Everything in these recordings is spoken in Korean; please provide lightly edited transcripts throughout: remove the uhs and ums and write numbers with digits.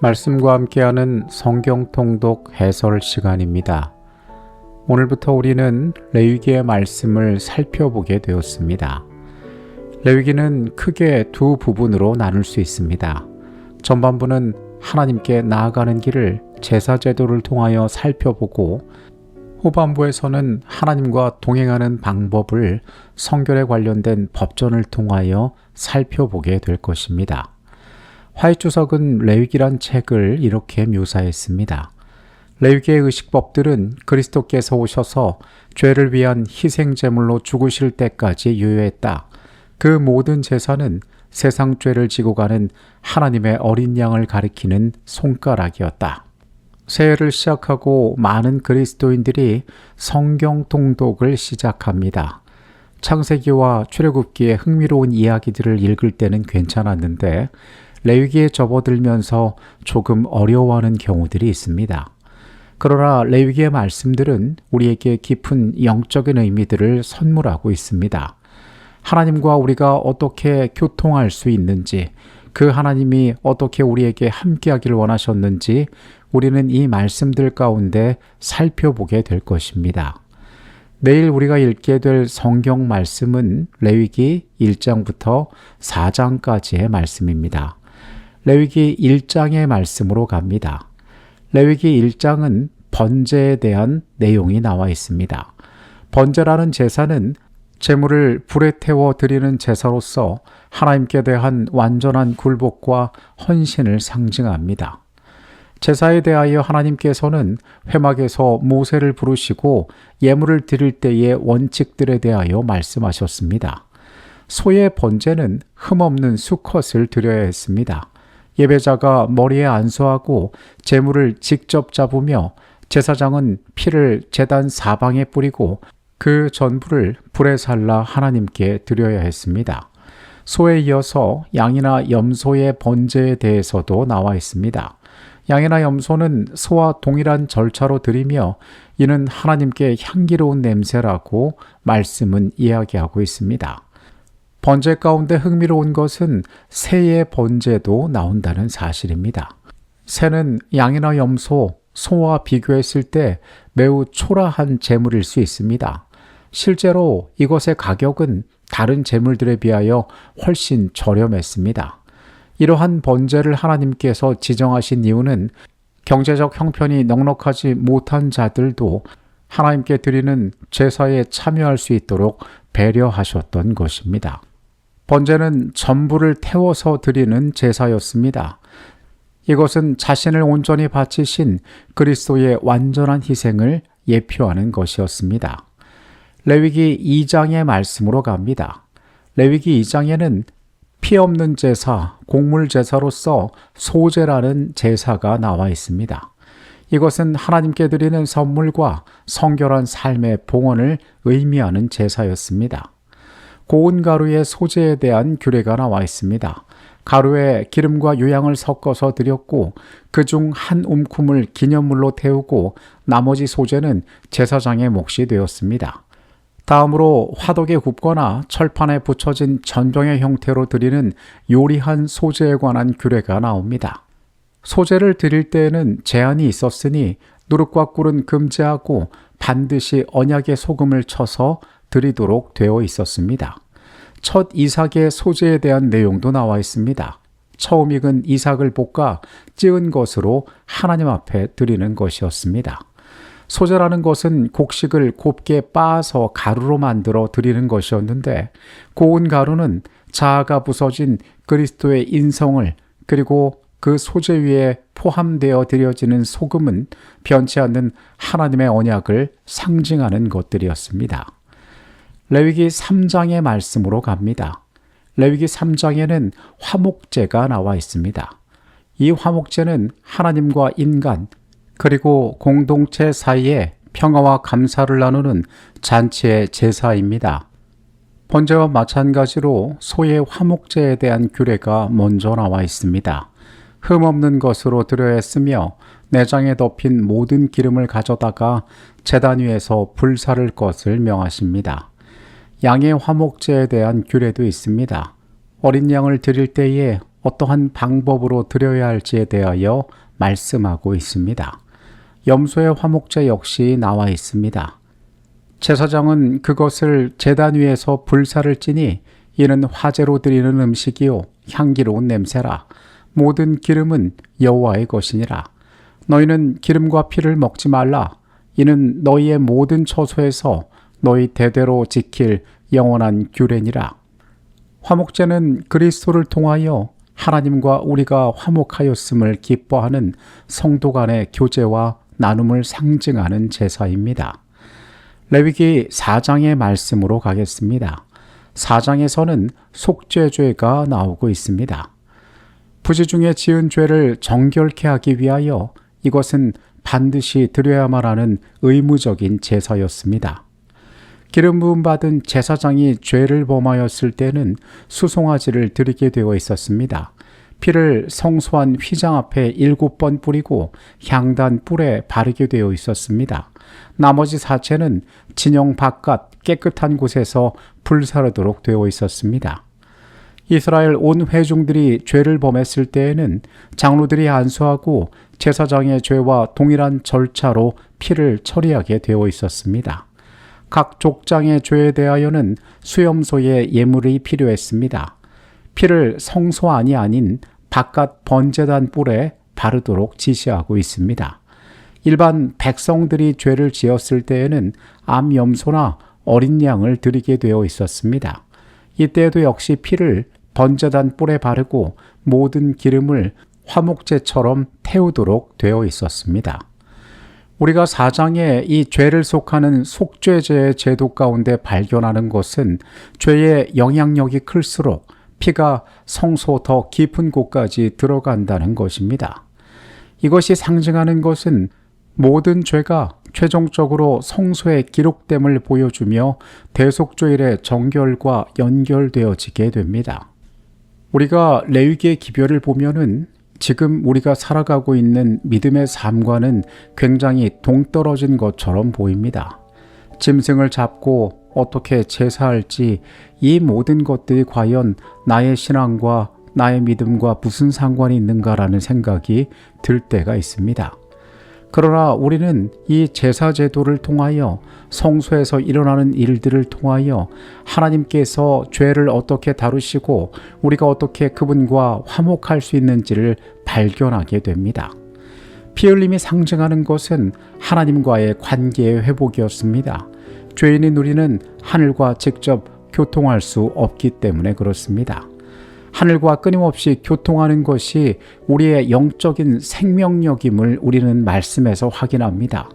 말씀과 함께하는 성경 통독 해설 시간입니다. 오늘부터 우리는 레위기의 말씀을 살펴보게 되었습니다. 레위기는 크게 두 부분으로 나눌 수 있습니다. 전반부는 하나님께 나아가는 길을 제사 제도를 통하여 살펴보고, 후반부에서는 하나님과 동행하는 방법을 성결에 관련된 법전을 통하여 살펴보게 될 것입니다. 화해주석은 레위기란 책을 이렇게 묘사했습니다. 레위기의 의식법들은 그리스도께서 오셔서 죄를 위한 희생제물로 죽으실 때까지 유효했다. 그 모든 제사는 세상 죄를 지고 가는 하나님의 어린 양을 가리키는 손가락이었다. 새해를 시작하고 많은 그리스도인들이 성경 통독을 시작합니다. 창세기와 출애굽기의 흥미로운 이야기들을 읽을 때는 괜찮았는데 레위기에 접어들면서 조금 어려워하는 경우들이 있습니다. 그러나 레위기의 말씀들은 우리에게 깊은 영적인 의미들을 선물하고 있습니다. 하나님과 우리가 어떻게 교통할 수 있는지, 그 하나님이 어떻게 우리에게 함께하기를 원하셨는지 우리는 이 말씀들 가운데 살펴보게 될 것입니다. 내일 우리가 읽게 될 성경 말씀은 레위기 1장부터 4장까지의 말씀입니다. 레위기 1장의 말씀으로 갑니다. 레위기 1장은 번제에 대한 내용이 나와 있습니다. 번제라는 제사는 제물을 불에 태워 드리는 제사로서 하나님께 대한 완전한 굴복과 헌신을 상징합니다. 제사에 대하여 하나님께서는 회막에서 모세를 부르시고 예물을 드릴 때의 원칙들에 대하여 말씀하셨습니다. 소의 번제는 흠없는 수컷을 드려야 했습니다. 예배자가 머리에 안수하고 제물을 직접 잡으며 제사장은 피를 제단 사방에 뿌리고 그 전부를 불에 살라 하나님께 드려야 했습니다. 소에 이어서 양이나 염소의 번제에 대해서도 나와 있습니다. 양이나 염소는 소와 동일한 절차로 드리며 이는 하나님께 향기로운 냄새라고 말씀은 이야기하고 있습니다. 번제 가운데 흥미로운 것은 새의 번제도 나온다는 사실입니다. 새는 양이나 염소, 소와 비교했을 때 매우 초라한 제물일 수 있습니다. 실제로 이것의 가격은 다른 제물들에 비하여 훨씬 저렴했습니다. 이러한 번제를 하나님께서 지정하신 이유는 경제적 형편이 넉넉하지 못한 자들도 하나님께 드리는 제사에 참여할 수 있도록 배려하셨던 것입니다. 번제는 전부를 태워서 드리는 제사였습니다. 이것은 자신을 온전히 바치신 그리스도의 완전한 희생을 예표하는 것이었습니다. 레위기 2장의 말씀으로 갑니다. 레위기 2장에는 피 없는 제사, 곡물 제사로서 소제라는 제사가 나와 있습니다. 이것은 하나님께 드리는 선물과 성결한 삶의 봉헌을 의미하는 제사였습니다. 고운 가루의 소제에 대한 규례가 나와 있습니다. 가루에 기름과 유향을 섞어서 드렸고 그중 한 움큼을 기념물로 태우고 나머지 소제는 제사장의 몫이 되었습니다. 다음으로 화덕에 굽거나 철판에 붙여진 전병의 형태로 드리는 요리한 소제에 관한 규례가 나옵니다. 소제를 드릴 때에는 제한이 있었으니 누룩과 꿀은 금지하고 반드시 언약의 소금을 쳐서 드리도록 되어 있었습니다. 첫 이삭의 소제에 대한 내용도 나와 있습니다. 처음 익은 이삭을 볶아 찌은 것으로 하나님 앞에 드리는 것이었습니다. 소제라는 것은 곡식을 곱게 빻아서 가루로 만들어 드리는 것이었는데 고운 가루는 자아가 부서진 그리스도의 인성을, 그리고 그 소제 위에 포함되어 드려지는 소금은 변치 않는 하나님의 언약을 상징하는 것들이었습니다. 레위기 3장의 말씀으로 갑니다. 레위기 3장에는 화목제가 나와 있습니다. 이 화목제는 하나님과 인간, 그리고 공동체 사이에 평화와 감사를 나누는 잔치의 제사입니다. 번제와 마찬가지로 소의 화목제에 대한 규례가 먼저 나와 있습니다. 흠없는 것으로 드려야 했으며 내장에 덮인 모든 기름을 가져다가 제단 위에서 불사를 것을 명하십니다. 양의 화목제에 대한 규례도 있습니다. 어린 양을 드릴 때에 어떠한 방법으로 드려야 할지에 대하여 말씀하고 있습니다. 염소의 화목제 역시 나와 있습니다. 제사장은 그것을 제단 위에서 불사를 찌니 이는 화제로 드리는 음식이요 향기로운 냄새라. 모든 기름은 여호와의 것이니라. 너희는 기름과 피를 먹지 말라. 이는 너희의 모든 처소에서 너희 대대로 지킬 영원한 규례니라. 화목제는 그리스도를 통하여 하나님과 우리가 화목하였음을 기뻐하는 성도 간의 교제와 나눔을 상징하는 제사입니다. 레위기 4장의 말씀으로 가겠습니다. 4장에서는 속죄죄가 나오고 있습니다. 부지 중에 지은 죄를 정결케 하기 위하여 이것은 반드시 드려야만 하는 의무적인 제사였습니다. 기름 부음 받은 제사장이 죄를 범하였을 때는 수송아지를 드리게 되어 있었습니다. 피를 성소한 휘장 앞에 7번 뿌리고 향단 뿔에 바르게 되어 있었습니다. 나머지 사체는 진영 바깥 깨끗한 곳에서 불사르도록 되어 있었습니다. 이스라엘 온 회중들이 죄를 범했을 때에는 장로들이 안수하고 제사장의 죄와 동일한 절차로 피를 처리하게 되어 있었습니다. 각 족장의 죄에 대하여는 수염소의 예물이 필요했습니다. 피를 성소 안이 아닌 바깥 번제단 뿔에 바르도록 지시하고 있습니다. 일반 백성들이 죄를 지었을 때에는 암염소나 어린 양을 드리게 되어 있었습니다. 이때에도 역시 피를 번제단 뿔에 바르고 모든 기름을 화목제처럼 태우도록 되어 있었습니다. 우리가 4장에 이 죄를 속하는 속죄제의 제도 가운데 발견하는 것은 죄의 영향력이 클수록 피가 성소 더 깊은 곳까지 들어간다는 것입니다. 이것이 상징하는 것은 모든 죄가 최종적으로 성소에 기록됨을 보여주며 대속죄일의 정결과 연결되어지게 됩니다. 우리가 레위기의 기별을 보면은 지금 우리가 살아가고 있는 믿음의 삶과는 굉장히 동떨어진 것처럼 보입니다. 짐승을 잡고 어떻게 제사할지 이 모든 것들이 과연 나의 신앙과 나의 믿음과 무슨 상관이 있는가라는 생각이 들 때가 있습니다. 그러나 우리는 이 제사 제도를 통하여 성소에서 일어나는 일들을 통하여 하나님께서 죄를 어떻게 다루시고 우리가 어떻게 그분과 화목할 수 있는지를 발견하게 됩니다. 피 흘림이 상징하는 것은 하나님과의 관계의 회복이었습니다. 죄인인 우리는 하늘과 직접 교통할 수 없기 때문에 그렇습니다. 하늘과 끊임없이 교통하는 것이 우리의 영적인 생명력임을 우리는 말씀에서 확인합니다.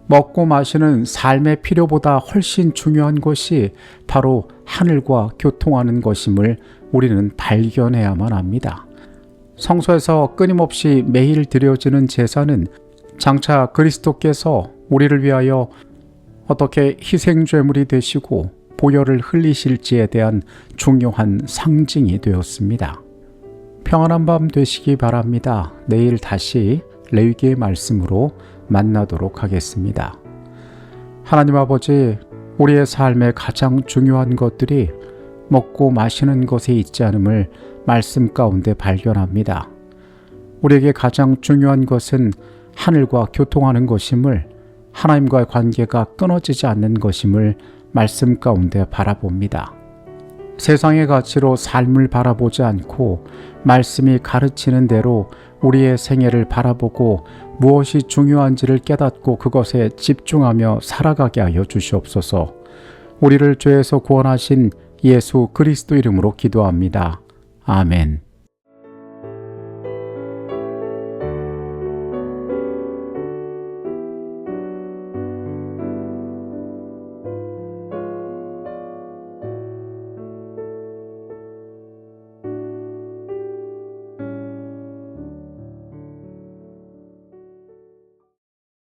먹고 마시는 삶의 필요보다 훨씬 중요한 것이 바로 하늘과 교통하는 것임을 우리는 발견해야만 합니다. 성소에서 끊임없이 매일 드려지는 제사는 장차 그리스도께서 우리를 위하여 어떻게 희생제물이 되시고 보혈을 흘리실지에 대한 중요한 상징이 되었습니다. 평안한 밤 되시기 바랍니다. 내일 다시 레위기의 말씀으로 만나도록 하겠습니다. 하나님 아버지, 우리의 삶의 가장 중요한 것들이 먹고 마시는 것에 있지 않음을 말씀 가운데 발견합니다. 우리에게 가장 중요한 것은 하늘과 교통하는 것임을, 하나님과의 관계가 끊어지지 않는 것임을 말씀 가운데 바라봅니다. 세상의 가치로 삶을 바라보지 않고 말씀이 가르치는 대로 우리의 생애를 바라보고 무엇이 중요한지를 깨닫고 그것에 집중하며 살아가게 하여 주시옵소서. 우리를 죄에서 구원하신 예수 그리스도 이름으로 기도합니다. 아멘.